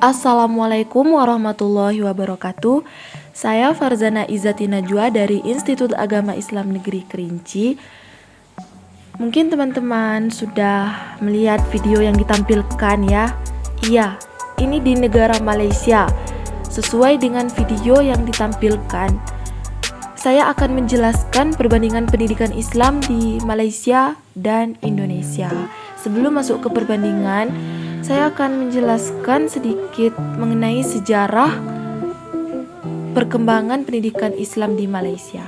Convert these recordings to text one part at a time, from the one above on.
Assalamualaikum warahmatullahi wabarakatuh. Saya Farzana Izzati Najwa dari Institut Agama Islam Negeri Kerinci. Mungkin teman-teman sudah melihat video yang ditampilkan ya. Iya, ini di negara Malaysia. Sesuai dengan video yang ditampilkan, saya akan menjelaskan perbandingan pendidikan Islam di Malaysia dan Indonesia. Sebelum masuk ke perbandingan, saya akan menjelaskan sedikit mengenai sejarah perkembangan pendidikan Islam di Malaysia.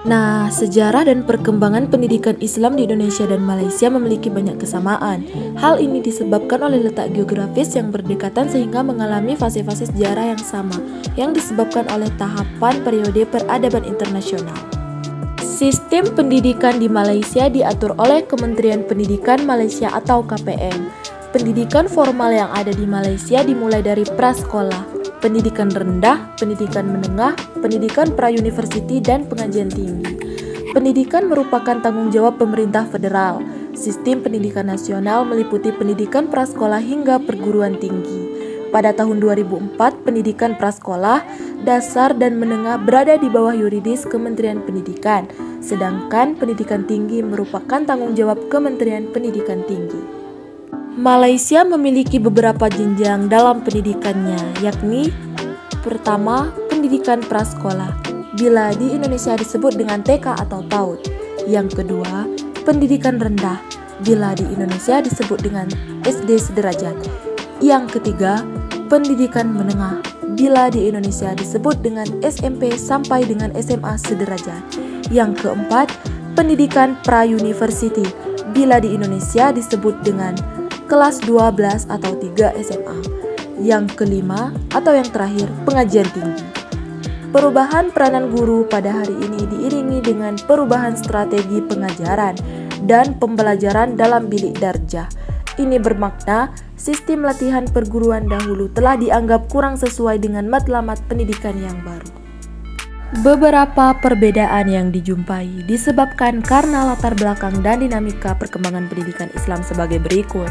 Nah, sejarah dan perkembangan pendidikan Islam di Indonesia dan Malaysia memiliki banyak kesamaan. Hal ini disebabkan oleh letak geografis yang berdekatan sehingga mengalami fase-fase sejarah yang sama, yang disebabkan oleh tahapan periode peradaban internasional. Sistem pendidikan di Malaysia diatur oleh Kementerian Pendidikan Malaysia atau KPM. Pendidikan formal yang ada di Malaysia dimulai dari prasekolah, pendidikan rendah, pendidikan menengah, pendidikan pra-university, dan pengajian tinggi. Pendidikan merupakan tanggung jawab pemerintah federal. Sistem pendidikan nasional meliputi pendidikan prasekolah hingga perguruan tinggi. Pada tahun 2004, pendidikan prasekolah, dasar, dan menengah berada di bawah yuridis Kementerian Pendidikan, sedangkan pendidikan tinggi merupakan tanggung jawab Kementerian Pendidikan Tinggi. Malaysia memiliki beberapa jenjang dalam pendidikannya, yakni pertama, pendidikan prasekolah, bila di Indonesia disebut dengan TK atau PAUD. Yang kedua, pendidikan rendah, bila di Indonesia disebut dengan SD sederajat. Yang ketiga, pendidikan menengah, bila di Indonesia disebut dengan SMP sampai dengan SMA sederajat. Yang keempat, pendidikan pra-university, bila di Indonesia disebut dengan kelas 12 atau 3 SMA. Yang kelima atau yang terakhir, pengajian tinggi. Perubahan peranan guru pada hari ini diiringi dengan perubahan strategi pengajaran dan pembelajaran dalam bilik darjah. Ini bermakna sistem latihan perguruan dahulu telah dianggap kurang sesuai dengan matlamat pendidikan yang baru. Beberapa perbedaan yang dijumpai disebabkan karena latar belakang dan dinamika perkembangan pendidikan Islam sebagai berikut.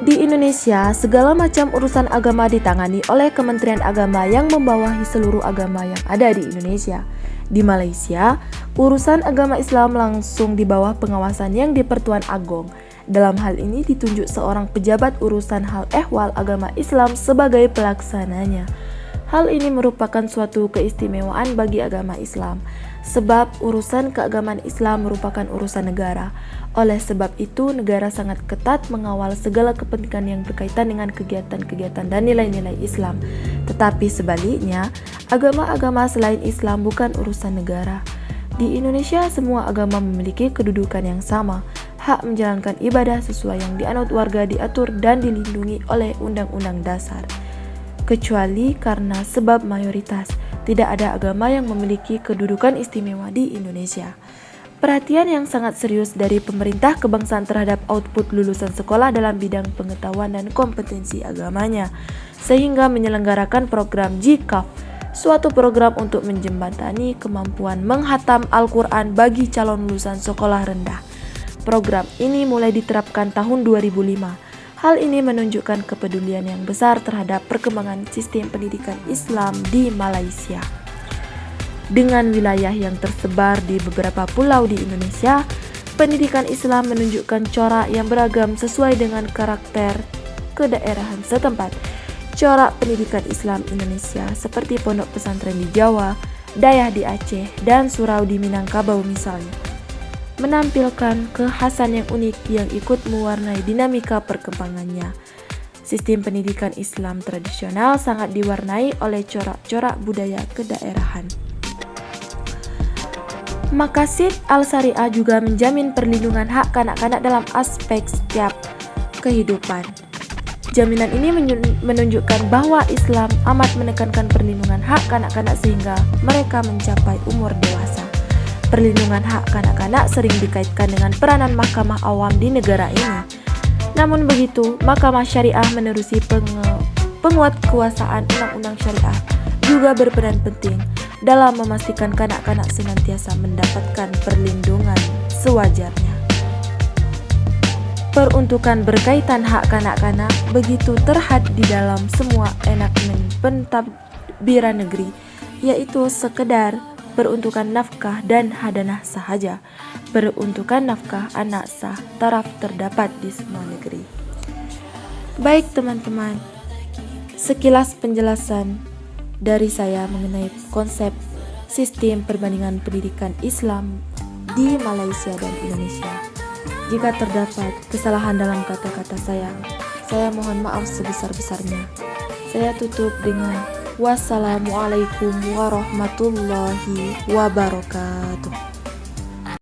Di Indonesia, segala macam urusan agama ditangani oleh Kementerian Agama yang membawahi seluruh agama yang ada di Indonesia. Di Malaysia, urusan agama Islam langsung di bawah pengawasan yang di-Pertuan Agong. Dalam hal ini ditunjuk seorang pejabat urusan hal ehwal agama Islam sebagai pelaksananya. Hal ini merupakan suatu keistimewaan bagi agama Islam, sebab urusan keagamaan Islam merupakan urusan negara. Oleh sebab itu, negara sangat ketat mengawal segala kepentingan yang berkaitan dengan kegiatan-kegiatan dan nilai-nilai Islam. Tetapi sebaliknya, agama-agama selain Islam bukan urusan negara. Di Indonesia, semua agama memiliki kedudukan yang sama. Hak menjalankan ibadah sesuai yang dianut warga diatur dan dilindungi oleh Undang-Undang Dasar. Kecuali karena sebab mayoritas, tidak ada agama yang memiliki kedudukan istimewa di Indonesia. Perhatian yang sangat serius dari pemerintah kebangsaan terhadap output lulusan sekolah dalam bidang pengetahuan dan kompetensi agamanya, sehingga menyelenggarakan program GCAF, suatu program untuk menjembatani kemampuan menghatam Al-Quran bagi calon lulusan sekolah rendah. Program ini mulai diterapkan tahun 2005. Hal ini menunjukkan kepedulian yang besar terhadap perkembangan sistem pendidikan Islam di Malaysia. Dengan wilayah yang tersebar di beberapa pulau di Indonesia, pendidikan Islam menunjukkan corak yang beragam sesuai dengan karakter kedaerahan setempat. Corak pendidikan Islam Indonesia seperti pondok pesantren di Jawa, Dayah di Aceh, dan surau di Minangkabau misalnya, menampilkan kekhasan yang unik yang ikut mewarnai dinamika perkembangannya. Sistem pendidikan Islam tradisional sangat diwarnai oleh corak-corak budaya kedaerahan. Maqasid Al-Syariah juga menjamin perlindungan hak kanak-kanak dalam aspek setiap kehidupan. Jaminan ini menunjukkan bahwa Islam amat menekankan perlindungan hak kanak-kanak sehingga mereka mencapai umur dewasa. Perlindungan hak kanak-kanak sering dikaitkan dengan peranan mahkamah awam di negara ini. Namun begitu, mahkamah syariah menerusi penguat kekuasaan undang-undang syariah juga berperan penting dalam memastikan kanak-kanak senantiasa mendapatkan perlindungan sewajarnya. peruntukan berkaitan hak kanak-kanak begitu terhad di dalam semua enakmen pentadbiran negeri, yaitu sekedar peruntukan nafkah dan hadanah sahaja. Peruntukan nafkah anak sah taraf terdapat di semua negeri. Baik teman-teman, sekilas penjelasan dari saya mengenai konsep sistem perbandingan pendidikan Islam di Malaysia dan Indonesia. Jika terdapat kesalahan dalam kata-kata saya mohon maaf sebesar-besarnya. Saya tutup dengan wassalamualaikum warahmatullahi wabarakatuh.